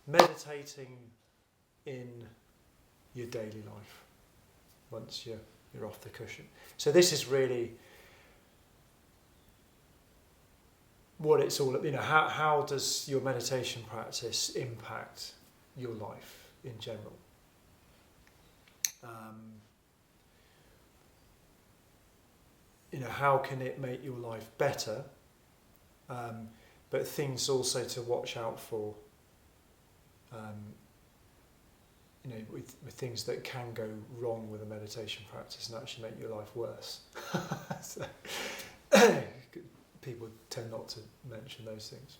meditating in your daily life once you're off the cushion. So this is really what it's all about. How does your meditation practice impact your life in general? How can it make your life better? But things also to watch out for. With things that can go wrong with a meditation practice and actually make your life worse. So, people tend not to mention those things.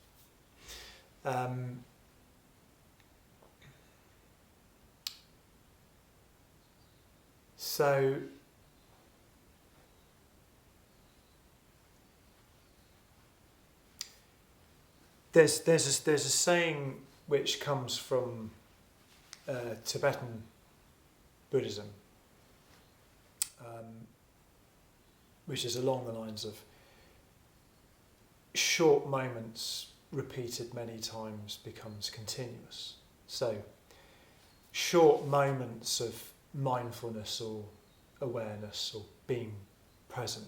So there's a saying which comes from Tibetan Buddhism, which is along the lines of short moments repeated many times becomes continuous. So short moments of mindfulness or awareness or being present.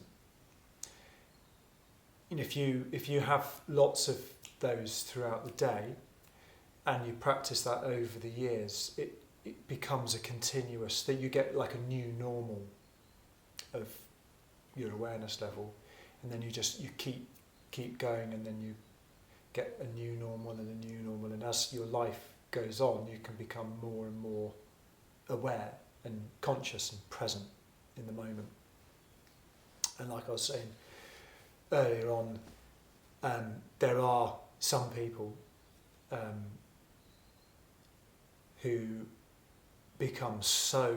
If you have lots of those throughout the day and you practice that over the years, it becomes a continuous, that you get like a new normal of your awareness level, and then you keep going, and then you get a new normal and a new normal, and as your life goes on you can become more and more aware and conscious and present in the moment. And like I was saying earlier on, there are some people who become so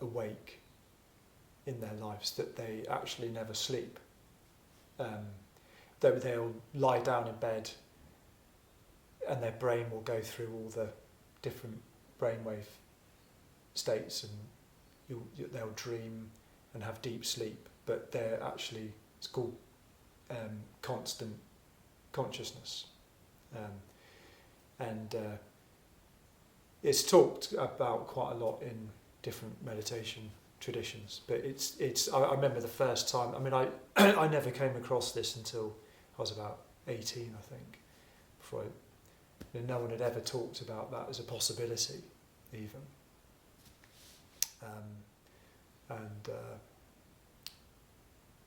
awake in their lives that they actually never sleep. They'll lie down in bed and their brain will go through all the different brainwave states, and they'll dream and have deep sleep, but they're actually, it's called constant consciousness. And it's talked about quite a lot in different meditation traditions, but I remember the first time, I never came across this until I was about 18, I think, before no one had ever talked about that as a possibility even.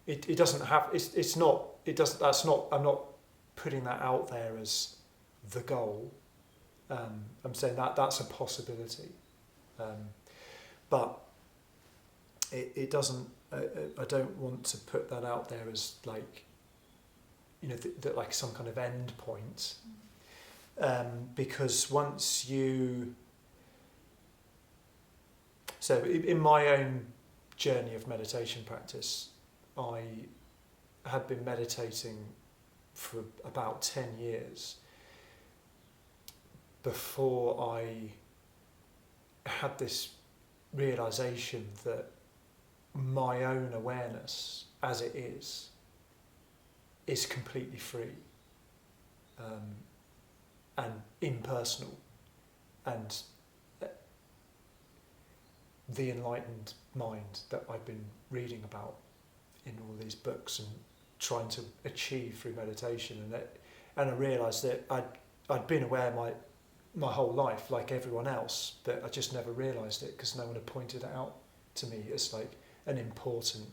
It doesn't have, it's not, it doesn't, that's not, I'm not putting that out there as the goal. I'm saying that's a possibility, but it doesn't. I don't want to put that out there as like, that like some kind of end point, because once you. So in my own journey of meditation practice, I had been meditating for about 10 years before I had this realization that my own awareness as it is completely free, and impersonal, and the enlightened mind that I've been reading about in all these books and trying to achieve through meditation, and I realised that I'd been aware my whole life like everyone else, but I just never realised it because no one had pointed it out to me as like an important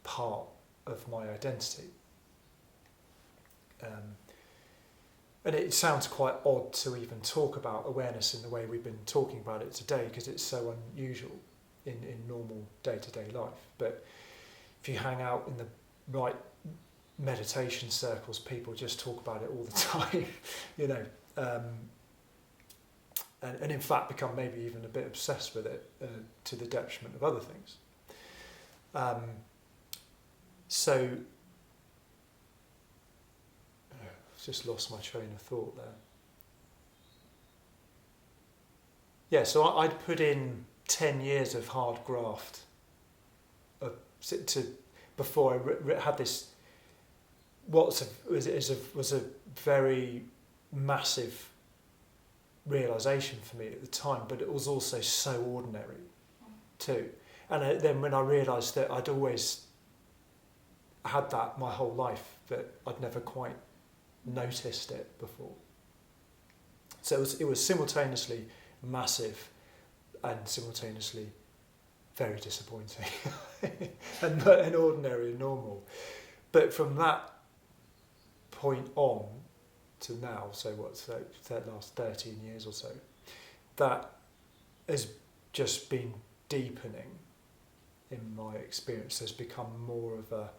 part of my identity. And it sounds quite odd to even talk about awareness in the way we've been talking about it today, because it's so unusual in normal day-to-day life. But if you hang out in the right meditation circles, people just talk about it all the time, and in fact become maybe even a bit obsessed with it, to the detriment of other things. So just lost my train of thought there. Yeah, so I'd put in 10 years of hard graft before I had this. Was a very massive realisation for me at the time, but it was also so ordinary too. And then when I realised that I'd always had that my whole life, that I'd never quite noticed it before. So it was simultaneously massive and simultaneously very disappointing and ordinary and normal. But from that point on to now, so the last 13 years or so, that has just been deepening in my experience. Has become more of a,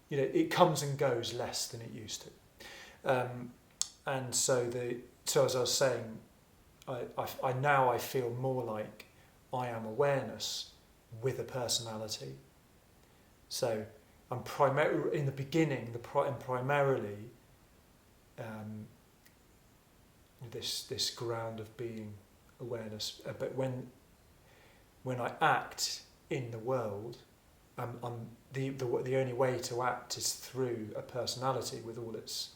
it comes and goes less than it used to. And so as I was saying, I now feel more like I am awareness with a personality. So I'm primarily in the beginning, primarily this ground of being awareness. But when I act in the world, the only way to act is through a personality with all its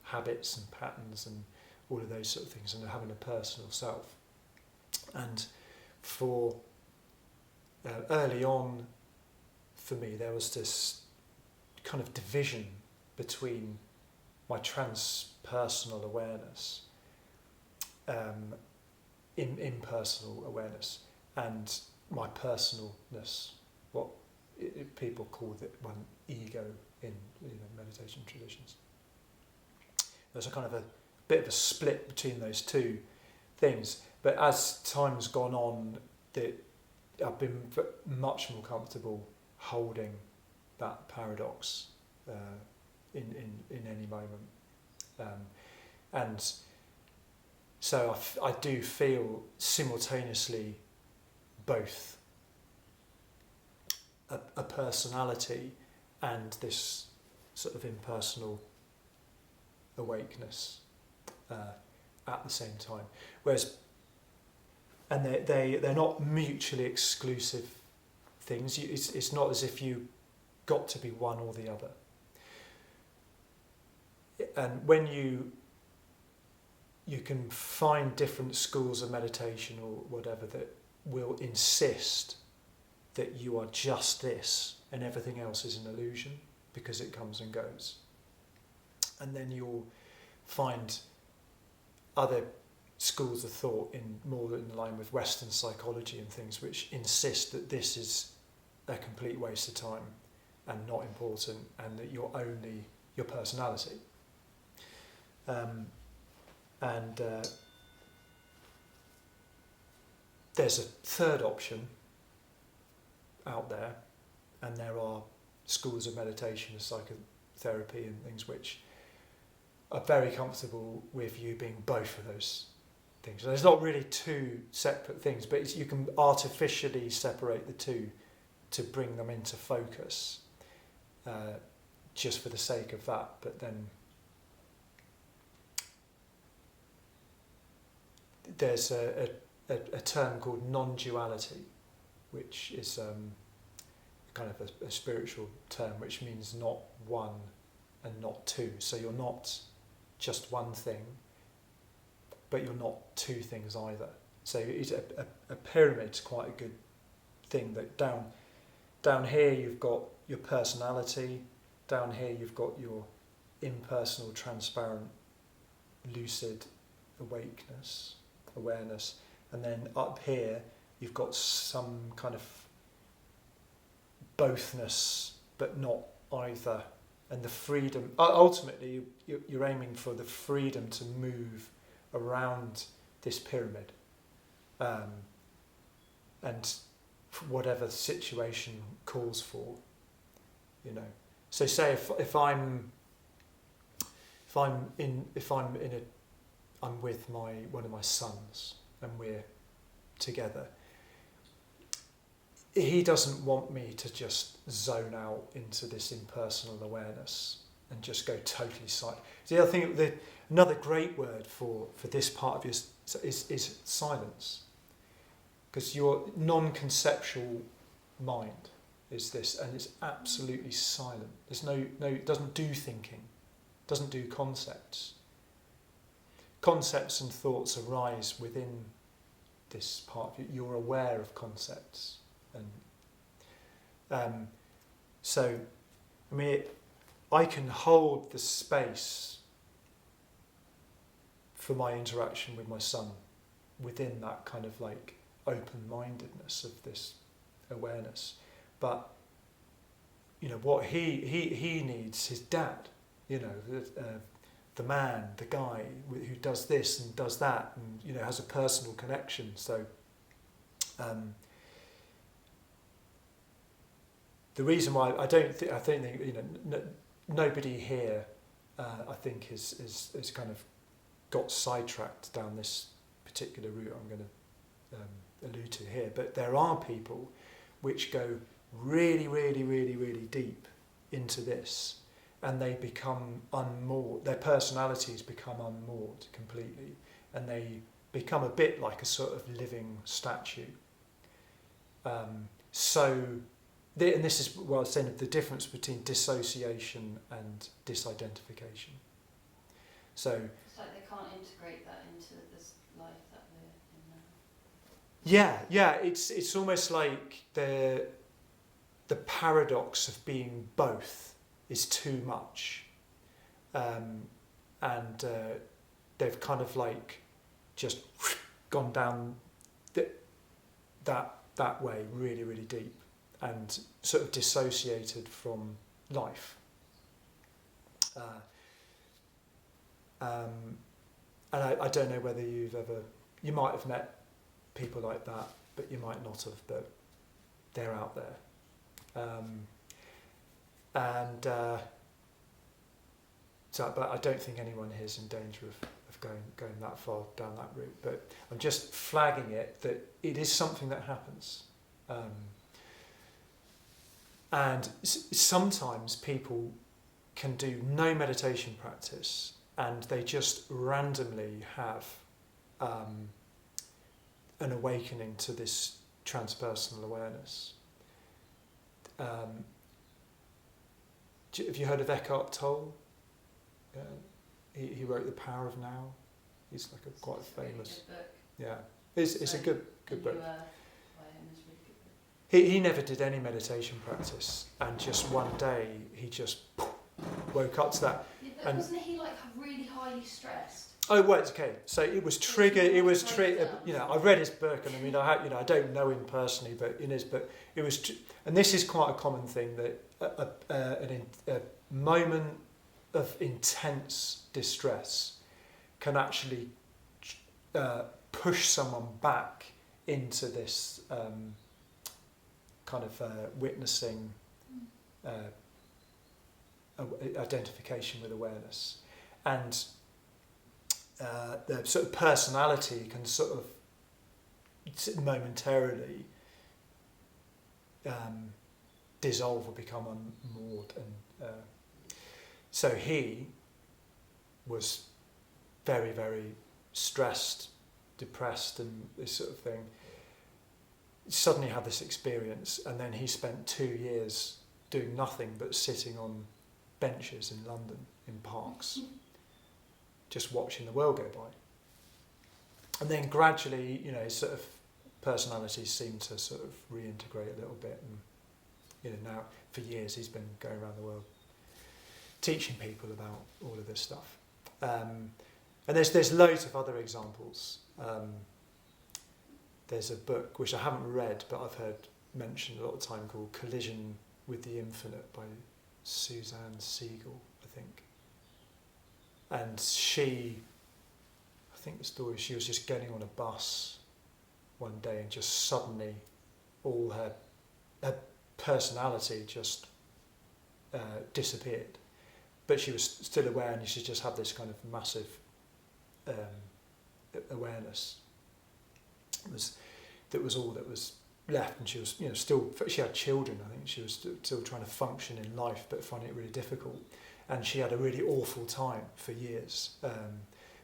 habits and patterns and all of those sort of things, and having a personal self. And for early on, for me, there was this kind of division between my transpersonal awareness, impersonal awareness, and my personalness, what people call one ego in meditation traditions. There's a kind of a bit of a split between those two things, but as time's gone on, I've been much more comfortable holding that paradox in any moment, and so I do feel simultaneously both a personality and this sort of impersonal awakeness at the same time, and they're not mutually exclusive things. It's not as if you got to be one or the other. And when you can find different schools of meditation or whatever that will insist that you are just this and everything else is an illusion because it comes and goes. And then you'll find other schools of thought more in line with Western psychology and things which insist that this is a complete waste of time and not important, and that you're only your personality. There's a third option out there, and there are schools of meditation and psychotherapy and things which are very comfortable with you being both of those things. So there's not really two separate things, but you can artificially separate the two to bring them into focus, just for the sake of that. But then there's a term called non-duality, which is kind of a spiritual term, which means not one and not two. So you're not just one thing, but you're not two things either. So it's a pyramid's quite a good thing. That down here you've got your personality, down here you've got your impersonal, transparent, lucid awareness, and then up here you've got some kind of bothness but not either, and the freedom. Ultimately you're aiming for the freedom to move around this pyramid, and whatever the situation calls for, So say if I'm with one of my sons and we're together, he doesn't want me to just zone out into this impersonal awareness and just go totally silent. See, I think another great word for this part of you is silence, because your non-conceptual mind is this, and it's absolutely silent. There's no, it doesn't do thinking, doesn't do concepts. concepts and thoughts arise within this part of you. You're aware of concepts, and so I mean, I can hold the space for my interaction with my son within that kind of like open-mindedness of this awareness, but you know what he needs, his dad, you know, the man, the guy who does this and does that, and you know has a personal connection. So the reason why I don't think you know nobody here I think is kind of got sidetracked down this particular route I'm going to allude to here, but there are people which go really, really, really, really deep into this, and they become unmoored. Their personalities become unmoored completely, and they become a bit like a sort of living statue. And this is what I was saying, the difference between dissociation and disidentification. So it's like they can't integrate that into this life that we're in now. Yeah, it's almost like the paradox of being both is too much, and they've kind of like just gone down that way really, really deep, and sort of dissociated from life. And I don't know whether you might have met people like that, but you might not have, but they're out there. So, but I don't think anyone here is in danger of going that far down that route. But I'm just flagging it that it is something that happens. And sometimes people can do no meditation practice and they just randomly have an awakening to this transpersonal awareness. Have you heard of Eckhart Tolle? He wrote The Power of Now. He's like quite a famous. Really good book. Yeah, it's a good book. Good He never did any meditation practice, and just one day he just woke up to that. Yeah, but wasn't he like really highly stressed? Oh, well, okay. So it was triggered. It was triggered. You know, I read his book, and I mean, I don't know him personally, but in his book, it was. And this is quite a common thing, that a moment of intense distress can actually push someone back into this kind of witnessing, identification with awareness, and the sort of personality can sort of momentarily dissolve or become unmoored, and so he was very, very stressed, depressed, and this sort of thing. Suddenly had this experience, and then he spent 2 years doing nothing but sitting on benches in London, in parks, just watching the world go by. And then gradually, you know, his sort of personality seemed to sort of reintegrate a little bit, and you know, now for years he's been going around the world teaching people about all of this stuff. And there's loads of other examples. There's a book which I haven't read, but I've heard mentioned a lot of time, called Collision with the Infinite by Suzanne Siegel, I think. And I think the story, she was just getting on a bus one day, and just suddenly all her personality just disappeared. But she was still aware, and she just had this kind of massive awareness. That was all that was left, and she was, you know, she had children. I think she was still trying to function in life, but finding it really difficult. And she had a really awful time for years,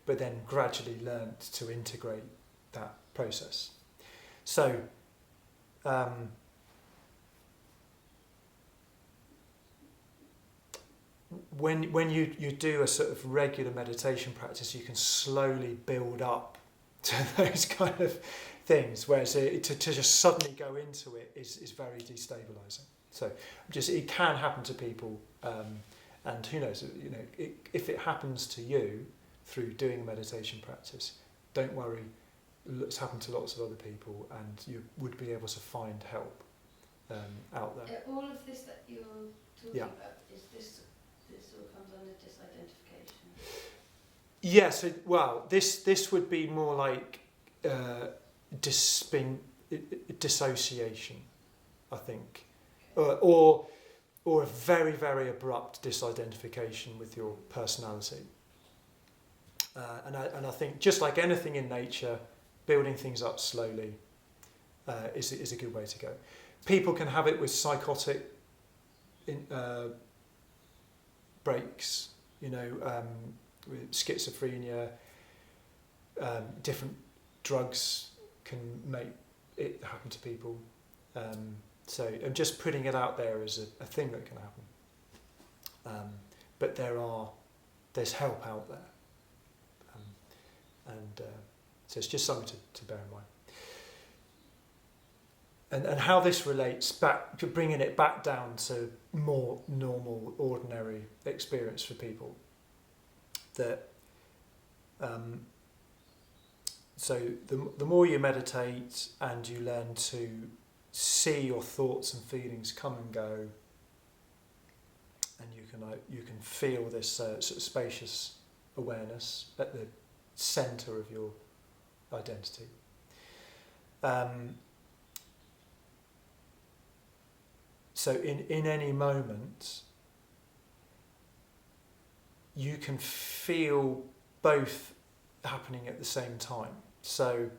but then gradually learnt to integrate that process. So, when you do a sort of regular meditation practice, you can slowly build up to those kind of things, whereas to just suddenly go into it is very destabilizing. So it can happen to people, and who knows, if it happens to you through doing a meditation practice, don't worry, it's happened to lots of other people, and you would be able to find help out there. All of this that you're talking about, is this all comes under disidentification? Yeah, so, well, this would be more like dissociation, I think, or a very, very abrupt disidentification with your personality. And I think, just like anything in nature, building things up slowly is a good way to go. People can have it with psychotic breaks, with schizophrenia. Different drugs can make it happen to people. So I'm just putting it out there as a thing that can happen. But there's help out there. So it's just something to bear in mind. And how this relates back to bringing it back down to more normal, ordinary experience for people. That so the more you meditate and you learn to see your thoughts and feelings come and go, and you can feel this sort of spacious awareness at the centre of your identity. So in any moment, you can feel both happening at the same time. So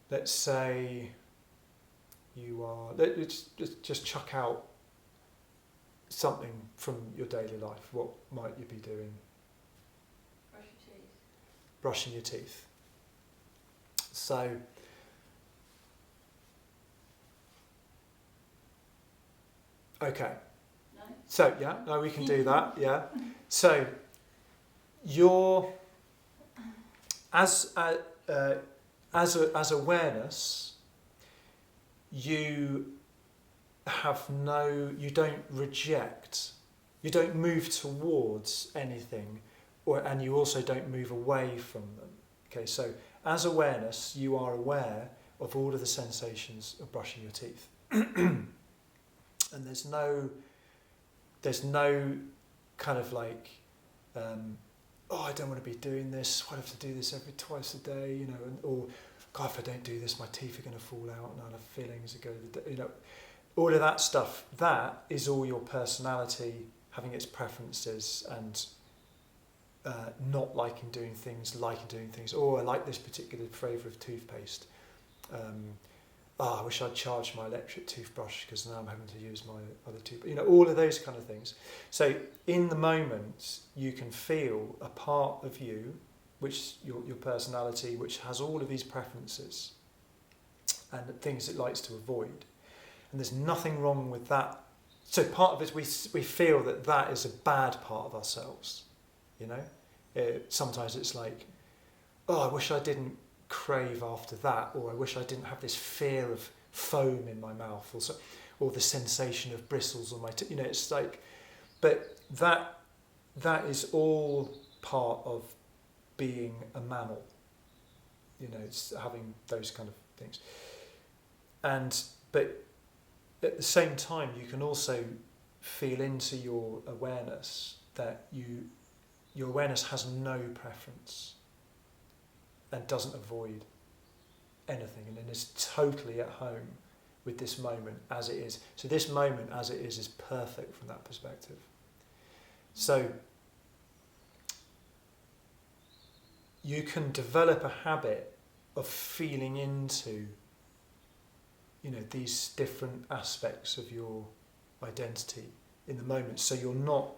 let's say let's just chuck out something from your daily life. What might you be doing? Brushing your teeth. So okay. No? So we can do that. Yeah. So you're as awareness, you don't reject, you don't move towards anything, and you also don't move away from them. Okay, so as awareness, you are aware of all of the sensations of brushing your teeth. And there's no kind of like, I don't want to be doing this. Why do I have to do this twice a day? Or God, if I don't do this, my teeth are going to fall out, and I'll have feelings that go. All of that stuff. That is all your personality having its preferences and not liking doing things. Oh, I like this particular flavour of toothpaste. I wish I'd charged my electric toothbrush because now I'm having to use my other toothbrush. All of those kind of things. So in the moment, you can feel a part of you, which your personality, which has all of these preferences and things it likes to avoid. And there's nothing wrong with that. So part of it, we feel that is a bad part of ourselves. Sometimes it's like, I wish I didn't crave after that, or I wish I didn't have this fear of foam in my mouth, or the sensation of bristles on my teeth. It's like, but that is all part of being a mammal. It's having those kind of things. But at the same time, you can also feel into your awareness that your awareness has no preference and doesn't avoid anything, and then is totally at home with this moment as it is. So this moment as it is perfect from that perspective. So you can develop a habit of feeling into these different aspects of your identity in the moment. So you're not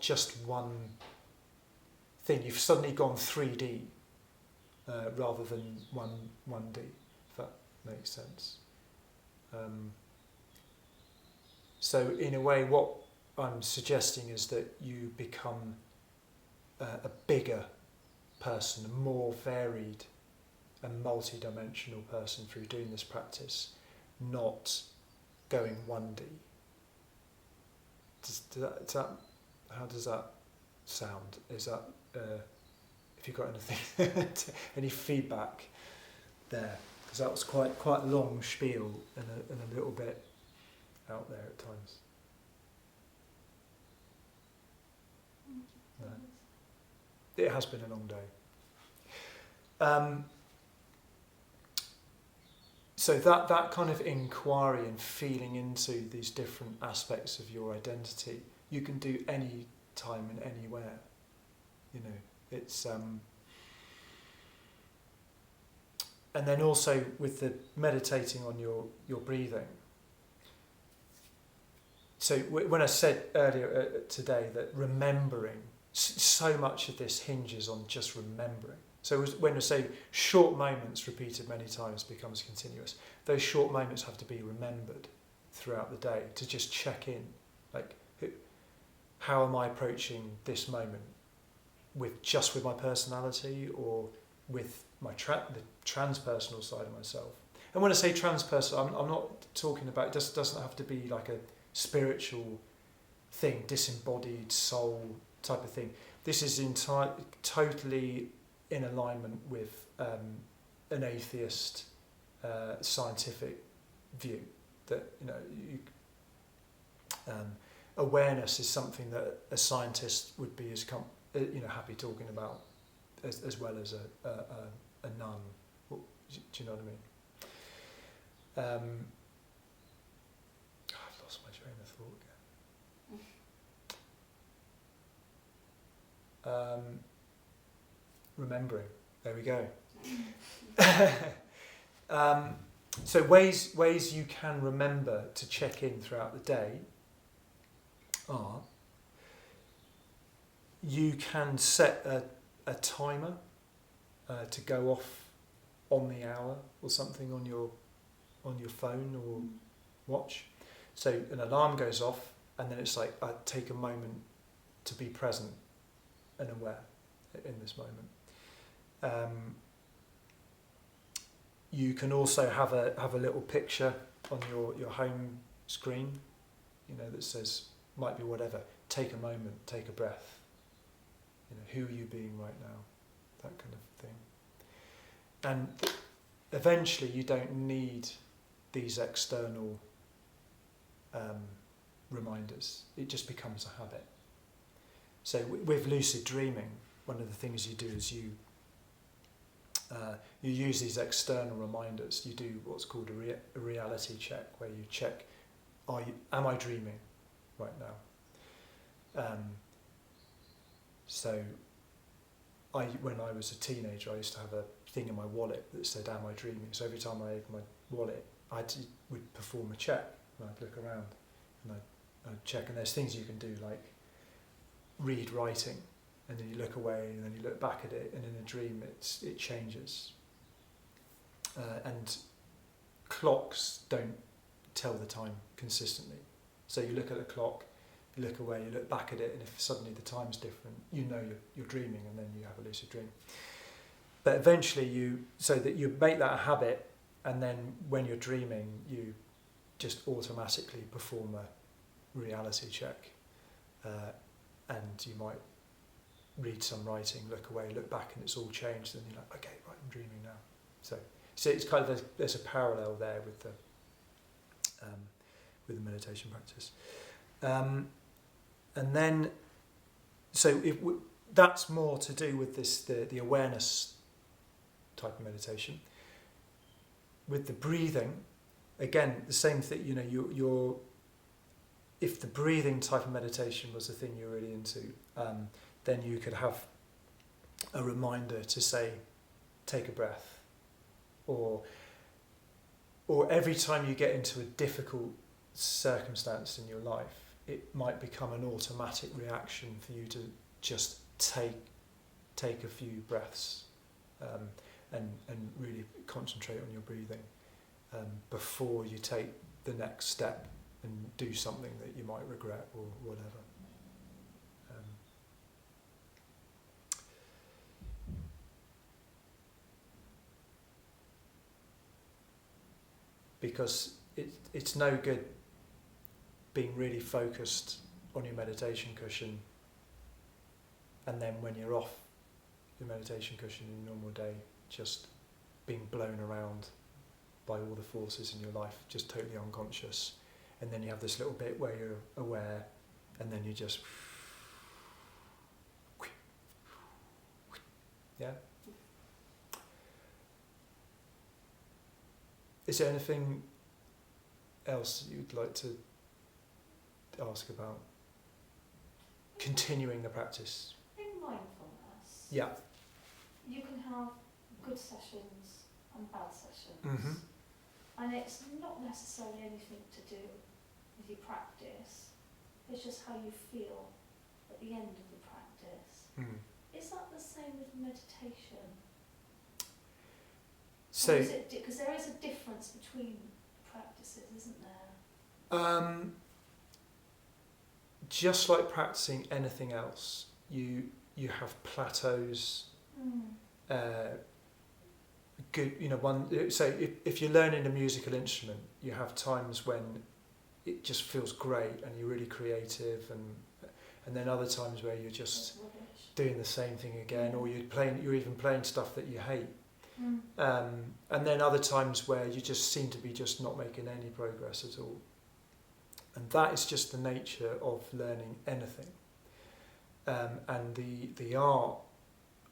just one thing. You've suddenly gone 3D rather than 1D, if that makes sense. So in a way, what I'm suggesting is that you become a bigger person, a more varied and multi-dimensional person through doing this practice, not going 1D. How does that sound? Is that, if you've got anything, any feedback there? Because that was quite a long spiel and a little bit out there at times. No. It has been a long day. So that kind of inquiry and feeling into these different aspects of your identity, you can do any time and anywhere. You know, it's and then also with the meditating on your breathing. So when I said earlier today that remembering, so much of this hinges on just remembering. So when I say short moments repeated many times becomes continuous, those short moments have to be remembered throughout the day to just check in. Like, how am I approaching this moment? With my personality, or with my the transpersonal side of myself? And when I say transpersonal, I'm not talking about, it just doesn't have to be like a spiritual thing, disembodied soul type of thing. This is totally in alignment with an atheist scientific view that, you know, awareness is something that a scientist would be happy talking about as well as a nun. Do you know what I mean? I've lost my train of thought again. Remembering. There we go. So ways you can remember to check in throughout the day are, you can set a timer to go off on the hour or something on your phone or watch. So an alarm goes off, and then it's like, I take a moment to be present and aware in this moment. You can also have a little picture on your home screen, you know, that says, might be whatever, take a moment, take a breath. You know, who are you being right now? That kind of thing. And eventually you don't need these external reminders. It just becomes a habit. So with lucid dreaming, one of the things you do is you use these external reminders. You do what's called a reality check, where you check, am I dreaming right now? So when I was a teenager, I used to have a thing in my wallet that said, am I dreaming? So every time I opened my wallet, would perform a check, and I'd look around and I'd check. And there's things you can do, like read writing, and then you look away, and then you look back at it, and in a dream it changes. And clocks don't tell the time consistently. So you look at the clock, you look away, you look back at it, and if suddenly the time's different, you know you're dreaming, and then you have a lucid dream. But eventually so that you make that a habit, and then when you're dreaming, you just automatically perform a reality check. And you might read some writing, look away, look back, and it's all changed, and you're like, okay, right, I'm dreaming now. So it's kind of there's a parallel there with the meditation practice. And then, so that's more to do with the awareness type of meditation. With the breathing, again, the same thing. You know, if the breathing type of meditation was the thing you're really into, then you could have a reminder to say, take a breath, or every time you get into a difficult circumstance in your life, it might become an automatic reaction for you to just take a few breaths, and really concentrate on your breathing before you take the next step and do something that you might regret or whatever. Because it's no good being really focused on your meditation cushion, and then when you're off your meditation cushion in a normal day, just being blown around by all the forces in your life, just totally unconscious. And then you have this little bit where you're aware, and then you just... Yeah? Is there anything else you'd like to ask about continuing the practice? In mindfulness, Yeah. you can have good sessions and bad sessions. Mm-hmm. And it's not necessarily anything to do with your practice, it's just how you feel at the end of the practice. Mm. Is that the same with meditation? So, because there is a difference between practices, isn't there? just like practicing anything else, you have plateaus. Good, so if you're learning a musical instrument, you have times when it just feels great and you're really creative, and then other times where you're just doing the same thing again, or you're even playing stuff that you hate. And then other times where you just seem to be just not making any progress at all. And that is just the nature of learning anything. And the art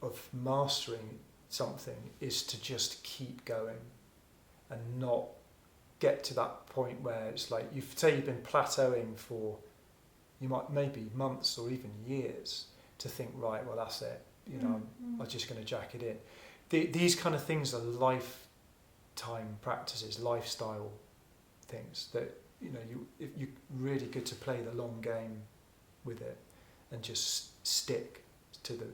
of mastering something is to just keep going and not get to that point where it's like, you've been plateauing for, you might maybe months or even years, to think, right, well, that's it, I'm just going to jack it in. These kind of things are lifetime practices, lifestyle things that you're really good to play the long game with it and just stick to the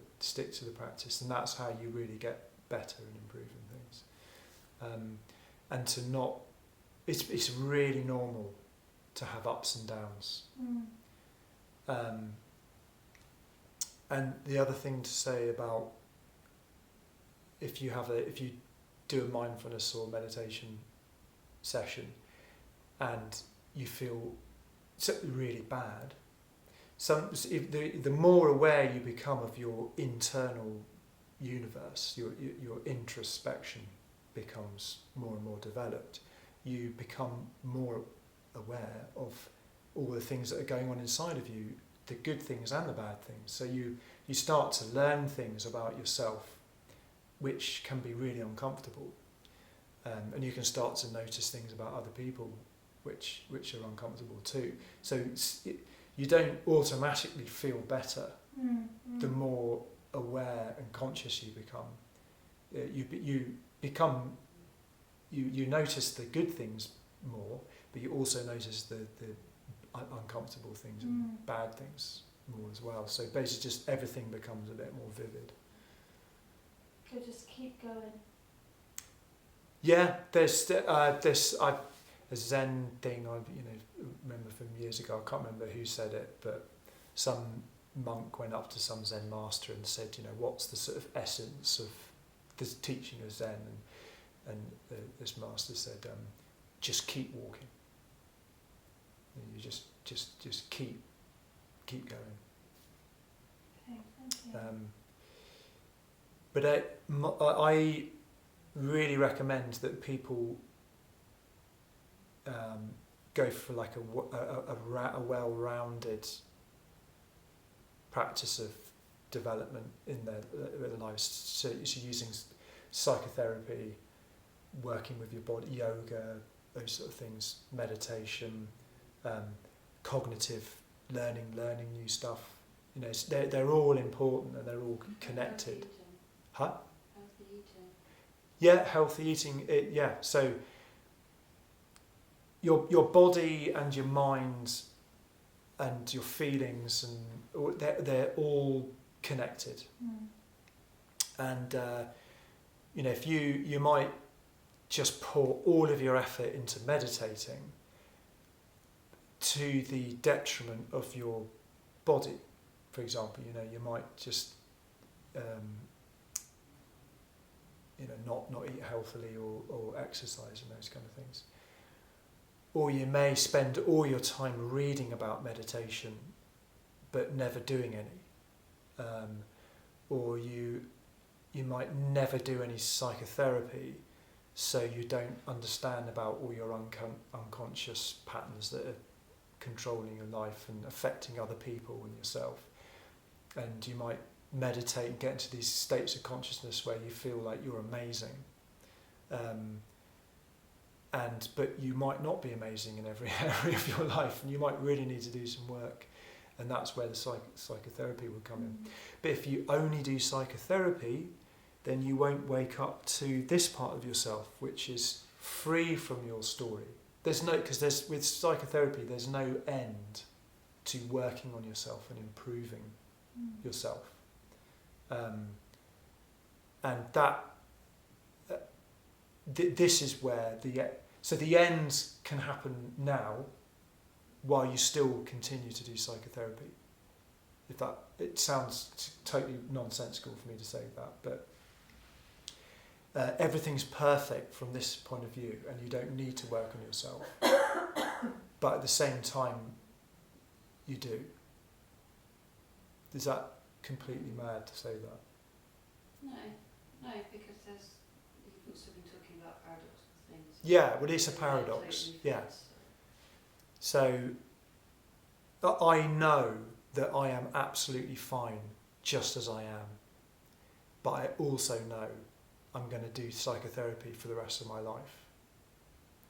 practice, and that's how you really get better and improving things. And to not, it's really normal to have ups and downs. And the other thing to say about if you do a mindfulness or meditation session and you feel really bad, the more aware you become of your internal universe, your introspection becomes more and more developed. You become more aware of all the things that are going on inside of you, the good things and the bad things. So you start to learn things about yourself which can be really uncomfortable, and you can start to notice things about other people which are uncomfortable too. So you don't automatically feel better the more aware and conscious you become. You notice the good things more, but you also notice the uncomfortable things and bad things more as well. So basically just everything becomes a bit more vivid. So just keep going. Yeah, there's a Zen thing I remember from years ago. I can't remember who said it, but some monk went up to some Zen master and said, what's the sort of essence of the teaching of Zen? And this master said, just keep walking. You just keep going. Okay, thank you. But I really recommend that people go for like a well-rounded practice of development in their lives. So using psychotherapy, working with your body, yoga, those sort of things, meditation, cognitive learning new stuff. They're all important and they're all connected. Huh? Healthy eating. Yeah, healthy eating. So your body and your mind and your feelings and they're all connected. And if you might just pour all of your effort into meditating, to the detriment of your body. For example, you might just not eat healthily or exercise and those kind of things. Or you may spend all your time reading about meditation but never doing any. Or you might never do any psychotherapy, so you don't understand about all your unconscious patterns that are controlling your life and affecting other people and yourself. And you might meditate and get into these states of consciousness where you feel like you're amazing. But you might not be amazing in every area of your life, and you might really need to do some work, and that's where the psychotherapy would come in. But if you only do psychotherapy, then you won't wake up to this part of yourself, which is free from your story. Because with psychotherapy, there's no end to working on yourself and improving yourself. And that this is where the end can happen now, while you still continue to do psychotherapy. It sounds totally nonsensical for me to say that, but everything's perfect from this point of view, and you don't need to work on yourself. But at the same time, you do. Is that completely mad to say that? No, because you've also been talking about paradoxical things. Yeah, well, it's a paradox. Yeah. So I know that I am absolutely fine just as I am, but I also know I'm going to do psychotherapy for the rest of my life.